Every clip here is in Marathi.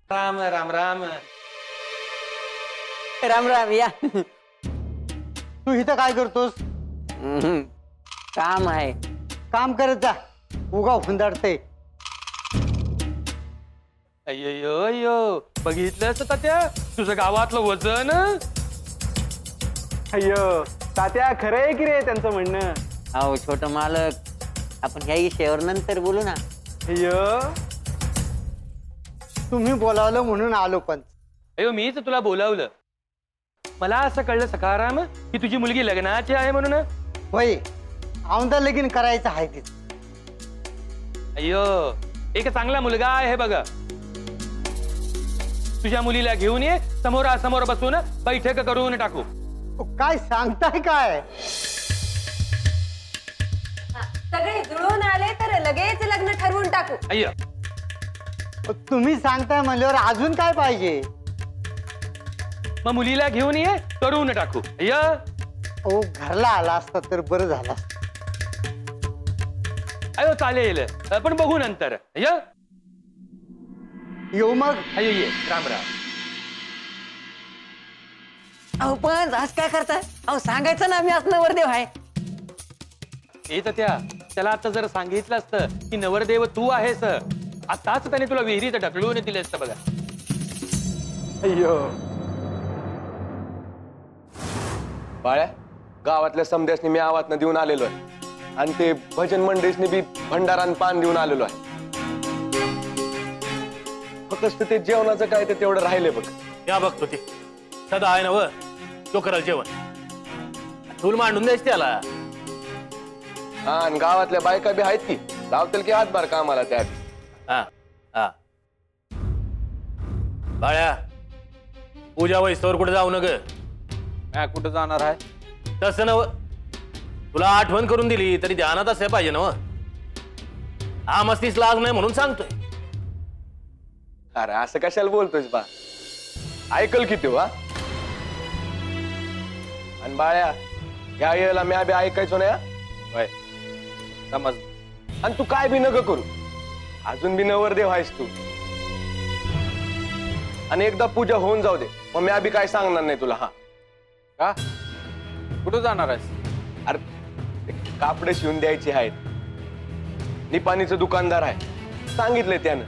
राम राम राम राम राम या. तू इथं काय करतोस? काम आहे. काम करत जा, उगा हुंदाडते. अय्यो अय्यो बघितलंस तात्या तुझं गावातलं वजन. अय्यो तात्या खरं आहे की रे त्यांचं म्हणणं. अहो छोट मालक, आपण ह्या विषयावर नंतर बोलू ना. अय्यो तुम्ही बोलावलं म्हणून आलो. पण अयो मीच तुला बोलावलं. मला असं कळलं सखाराम की तुझी मुलगी लग्नाची आहे म्हणून. होय, औंदा लगीन करायचं आहे ते. अय्यो एक चांगला मुलगा आहे बघ. तुझ्या मुलीला घेऊन ये, समोरासमोर बसून बैठक करून टाकू. काय सांगताय काय? सगळे जुळून आले तर लगेच लग्न ठरवून टाकू. अय्य तुम्ही सांगताय म्हणल्यावर अजून काय पाहिजे? मग मुलीला घेऊन ये, करून टाकू. अय्य ओ घरला आला असता तर बरं झालं असतं. अयो चालेल, पण बघू नंतर. अय्य येऊ मग. अय्य ये राम राम. अहो पण आज काय करताय? अहो सांगायचं ना, आम्ही आज नवरदेव आहे. येत त्याला आता जर सांगितलं असतं की नवरदेव तू आहेस, आताच त्याने तुला विहिरीत ढकलून दिले असतं बघा. अय्यो बाळ्या, गावातल्या समद्यासनी मी आवातनं देऊन आलेलो आहे आणि ते भजन मंडळीसनी बी भंडारान पान देऊन आलेलो आहे. फक्त ते जेवणाचं काय ते तेवढं राहिले बघ. या बघतो ते सदा आहे ना व तो कराल जेवण. तुला मांडून द्यायच त्याला. हा, आणि गावातल्या बायका बी आहेत की, लावतील की हातभार कामाला त्यात. हा हा बाळ्या, पूजा वैस्तवर कुठे जाऊ नग. कुठं जाणार आहे? तसं नव, तुला आठवण करून दिली तरी ध्यानात असे पाहिजे ना. हा मस्तीच लाज नाही म्हणून सांगतोय. अरे असं कशाला बोलतोयस बा? ऐकल की तू. हा, आणि बाळ्या, ह्या वेळेला मी बी ऐकायचो ना. समज. आणि तू काय बी नग करू, अजून बी नवरदेव आहेस तू. आणि एकदा पूजा होऊन जाऊ दे, मग मी बी काय सांगणार नाही तुला. हा का? कुठं जाणार आहेस? अरे कापड शिवून द्यायची आहेत. निपाणीचं दुकानदार आहे, सांगितलंय त्यानं.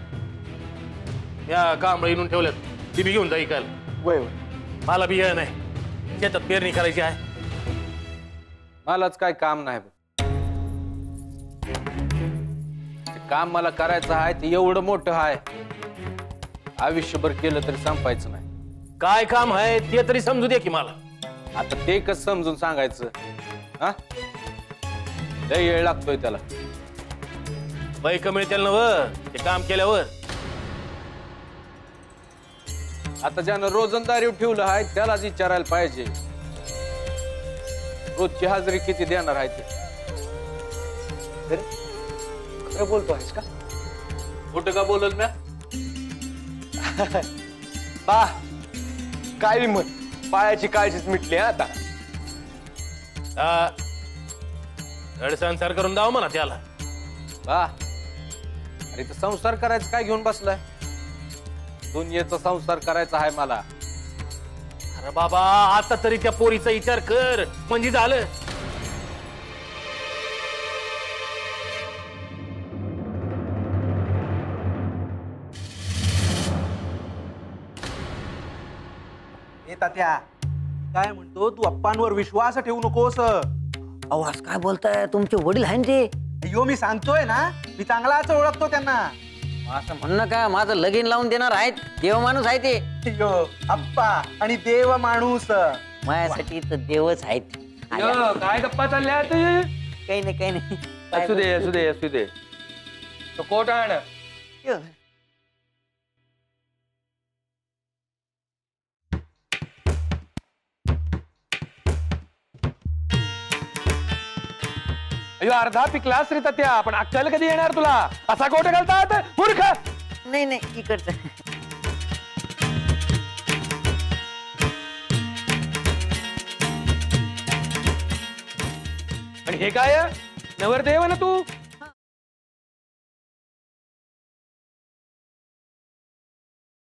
या कांबळे येऊन ठेवल्यात, ती बी घेऊन जा इकायला. वय मला बी नाही, शेतात पेरणी करायची आहे. मलाच काय काम नाही. काम मला करायचं आहे ते एवढं मोठं आहे, आयुष्यभर केलं तरी संपायचं नाही. काय काम आहे ते तरी समजू दे की मला. आता ते कसं समजून सांगायचं? हा, लय वेळ लागतोय त्याला. पैक मिळतील ना व ते काम केल्यावर. आता ज्यानं रोजंदारी ठेवलं आहे त्यालाच विचारायला पाहिजे, रोजची हजेरी किती देणार आहे ते. खरं बोलतो आहेस का? कुठं का बोलल म्या? बा काय बी म्हण, पायाची काळजीच मिटली आता. हा, धड संसार करून दाव म्हणा त्याला. वा, अरे तर संसार करायचं काय घेऊन बसलाय? दुनियेचा संसार करायचा आहे मला. अरे बाबा, आता तरी त्या पोरीचा विचार कर म्हणजे झालं. तात्या काय म्हणतो तू? अप्पांवर विश्वास ठेवू नकोस. अहो आज काय बोलताय? तुमचे वडील आहे ना ते. अय्यो मी सांगतोय ना, मी चांगलाच ओळखतो त्यांना. असं म्हणणं का? माझं लगीन लावून देणार आहेत, देव माणूस आहे ते. अय्यो अप्पा आणि देव माणूस. माझ्यासाठी तर देवच आहेत. अय्यो, काय गप्पा चालल्या काही नाही काही नाही. असू दे असू दे असू दे. तो कोट आण. अयो अर्धा पिकलास रे त्या, पण अक्कल कधी येणार तुला? असा कोट घालतात मूर्ख. नाही नाही, इकडचं. आणि हे काय नवरदेव ना तू?